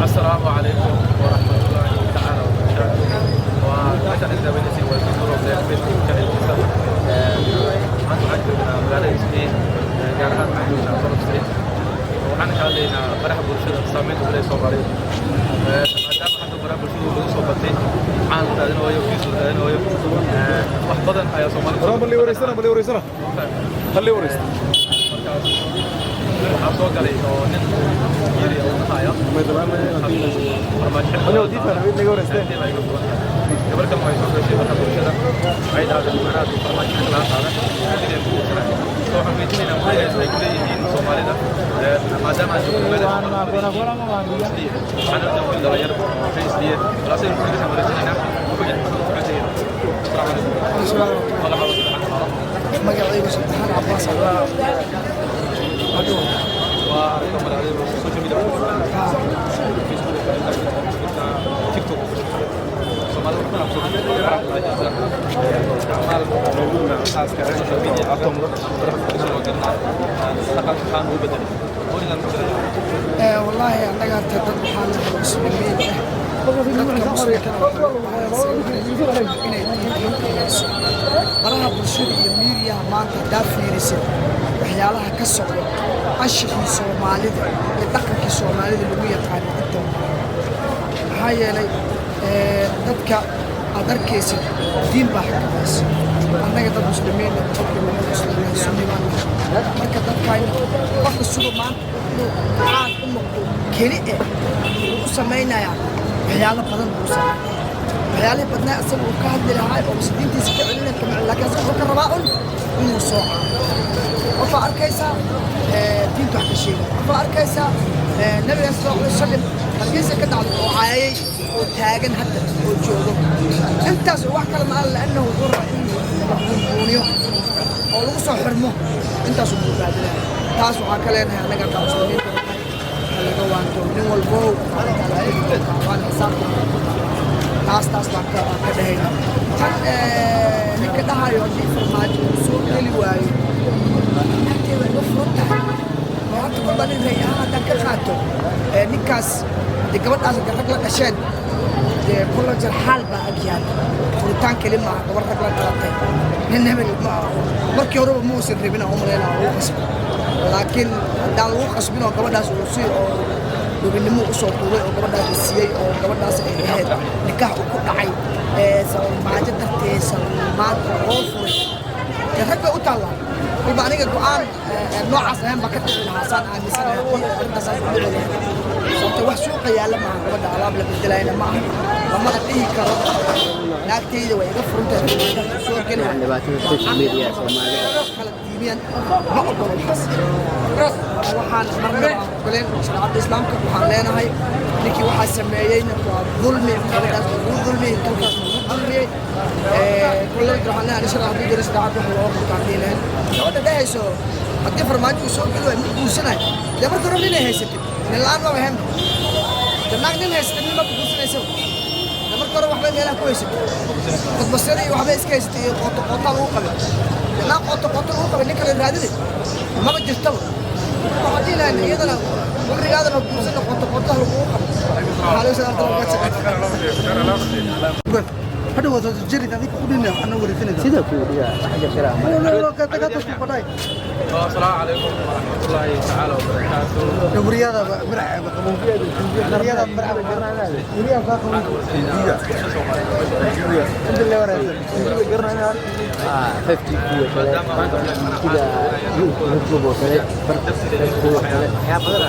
السلام عليكم ورحمة الله تعالى وبركاته. وأشهد أن بنفسي والدكتور في كالإنسان عن عجبنا مقالة إسمين جارحات عجبنا طرف سريع وحنا كالينا فرح برشد سامين وبلاي صوباري maadaama hadda baraha bulshadu lagu soo batay caan taadina way fiisultaadina way wax badan ayaa Soomaaliya bali wareysana waxaa soo galay oo nin yiri oo haya gabarkan way soo gashay baraha bulshada ay dhahday macnaha farmaajo la qaada sidii ku jiray soo xameetinayna waxay ay ku leeyihiin Soomaalida maadaama ay ku leedahay أنا أقول له يربو في إسلية راسي المفروض إحنا مرجعنا وبيجي كثير والله حاول ما قاعد يبغى سبحان عباس الله وكمل عليه السوشيال ميديا فيسبوك تيك توك سمعنا أعمال موجودة أساس كسوشيال ميديا أتوم والله أنا قاعد أتابع حال المسلمين baraha bulshada iyo media maanta daa fiirisid waxyaalaha ka socda ashixii Soomaalida iyo dhaqankii Soomaalida lagu yaqaan inta maxaa yeelay dadka aad arkaysid diin baa xakamaysa annaga dad muslimiin marka dadkayna qofka sugo maanta inuu caan u noqdo keli u samaynaya waxyaalo badan uu sameeyaa waxyaalaha badnaa asaga uu ka hadli lahaa oo diintiisa ka celinaya kamid laakiin asaga wuxuu ka rabaa inuu soo qofaa arkaysaa diintu wax ka sheegay qofaa arkaysaa nabiga sallallahu alayhi wasallam halkiisa ka dhacday oo caayay oo taagan hadda oo joogo intaas wax kale ma alla annahu qurra inuu oo lagu soo xirmo intaas uu badbaadinaya taas waxaa ka leenahay annaga muslimiinta laga waanto nin walbo waan xisaabta taas baan ka dhahayna tan ninka dhahayo haddii farmaajo soo geli waayo agteeda iga furan tahay oo hadda kolba nin rayaan haddaan ka qaato ninkaas dee gabadhaas rag la dhasheen dee kulla jeer xaal baa agyaala furitaan keli maaha gabar rag la dhalatay nin hebel markii horeba muusan rabina u malaynaa ugu qasbo laakiin haddaan lagu qasbin oo gabadhaas uu sii oo gobinimo u soo tuuray oo gabadhaas la siiyey oo gabadhaas ay ahayd nikaax uu ku dhacay farmaajo darteesa maanta loo furay dee rag bay u taallaa walba aniga go'aan noocaas ahayn baa ka dhici lahaa saan aaminsanahay arrintaas aan u dhici lahayd sababta wax suuqa yaalla maaha gabadha alaab la bedelayna ma aha lamada dhihi karo naagtayda way iga furantahay soo geli dhibaatada social media Soomaalida kala diimiyaan ma ogolo waxaan marna ogoleen shariicada islaamka waxaan leenahay ninkii waxaa sameeyeyna waa dulmi gabadhaas lagu dulmiyey dalkaas lagu dulmiyey kulley waxaan leenahay shariicada haddii jira shariicada wax looga qabtaan dhihi lahayn gabadha dhehayso haddii farmaajo uu soo geli waayo mid guursanayo dee marka hore ninay haysatid nin la-aan maba ahayn dee naag nin haysatid nin maba guursanaysa dee marka hore waxbay meelaha ku haysatid khudbasada iyo waxbay iska haysatid iyo qootaa lagu qabay dee naag qoota lagu qabay nin kale raadinay maba jirtaba waxaan dhihi lahayn iyadana warigaadana guursana qootaa lagu qabay هذا هو الجري هذيك كلنا احنا ورثنا sida ku dhiga xaga shara السلام عليكم ورحمة الله تعالى وبركاته. الرياضة الرياضة الحمد لله ورثنا 50 كذا يطلبوا كذا يا بدر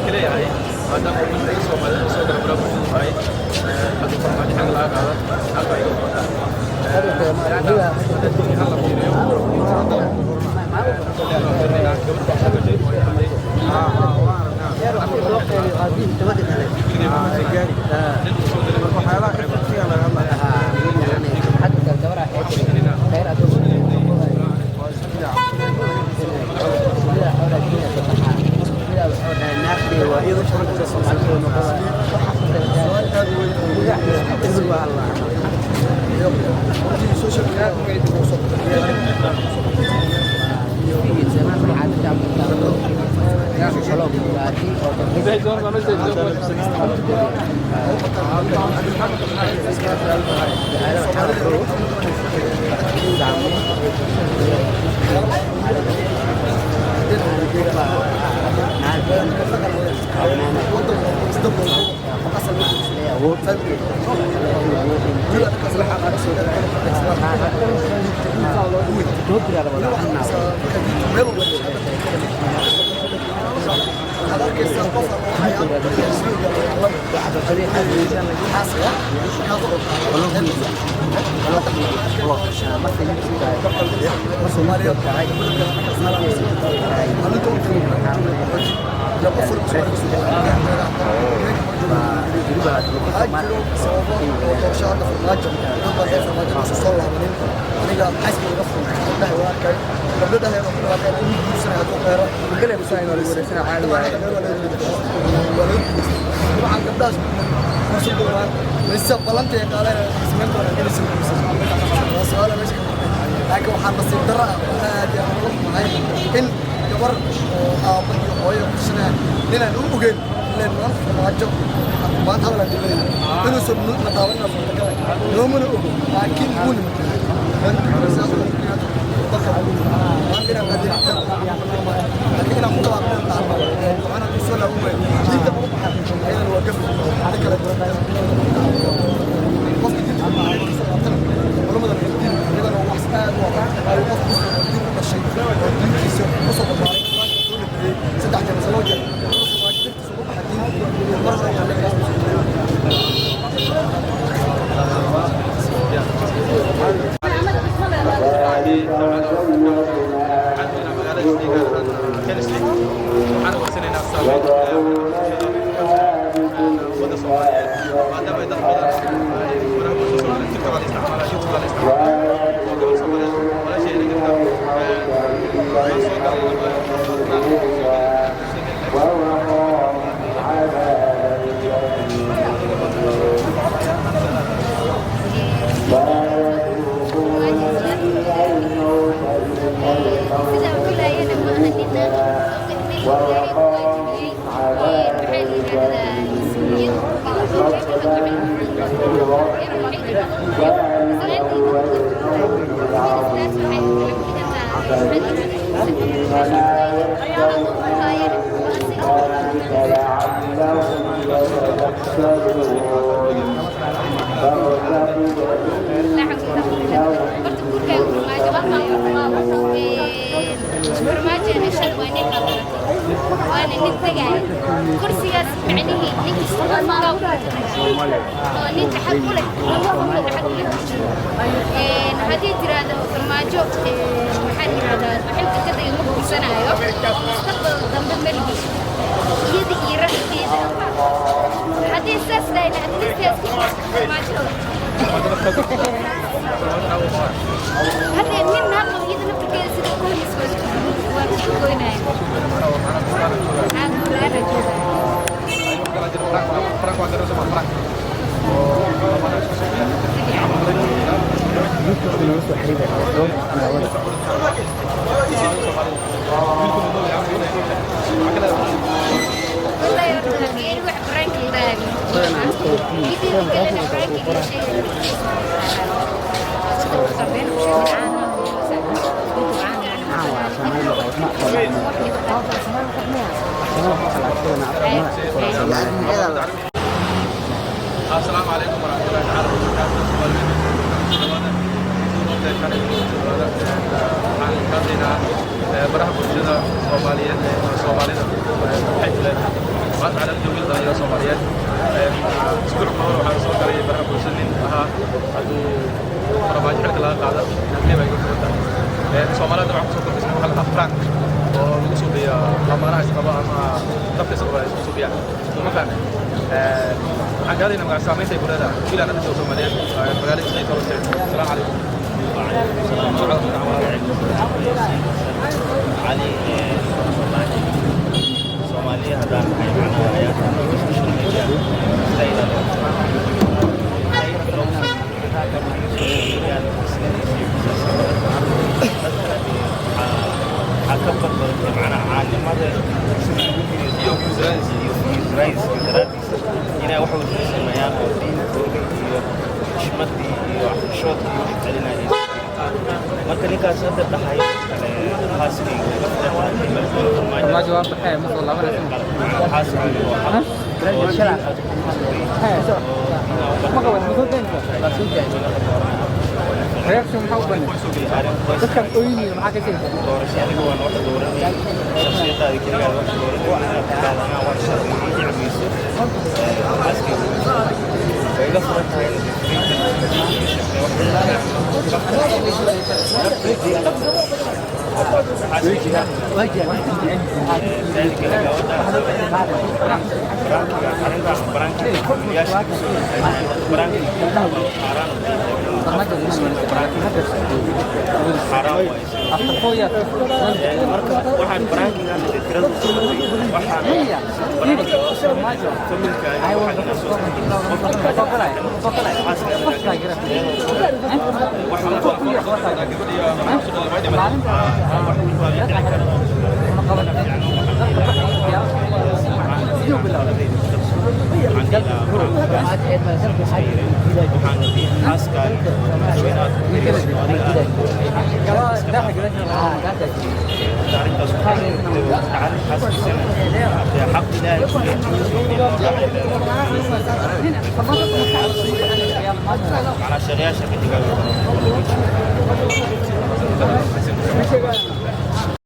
كليه هذا هو من رئيس ومدير صدر برابر الفاي هذا فرمان حق لا هذا هذا يقول social media لسه بلنتي قال اسمين لكن waxaan nasiib darro ah aad iyo aad u nahay in gabar aabbayo hooyo kushinaa ninaan u ogeyn ileen maanta farmaajo maanta hadal aan dilayna inuusan na daawanina suurtagala noomana ogo laakiin wuu السلام عليكم ورحمة الله تعالى وبركاته. baraha bulshada Soomaaliyeed Soomaalida waxay leedahay maanta cala dawladda iyo Soomaaliyeed isbuuc ka hor waxaa soo galay baraha bulshada nin ahaa haduu farmaajo xilka laga qaado naxliba ay ku tahay Soomaalida waxa soo kordhisay hal afraan oo lagu soo biya lamaanaha isqaba ama dabka isqaba isku soo biya ma fahmay waxaan gaadayna magac saameynta ay bulshada ila dadka Soomaaliyeed magaalada ay tahay salaam calaykum علي Somalia hadaan ay macnaha hay'adaha social media sayda كبر معنا عالي ماذا رئيس دراسي هنا واحد من المياه ودين شمتي وشوتي علينا marka ninkaas hadda dhaxay xaaskii ما جواب بحي مثل الله ولا xaaskii ما قوي مثل دينك reaction maxaa u badan dadkan ooyini maxaa ka jeeda doorashada waa wax dooranay shakhsiyada kaliya wax dooranay ana wax shaqo jicbiiso xaaskii way la furtay waxaan barankiga fikradu على شغياشة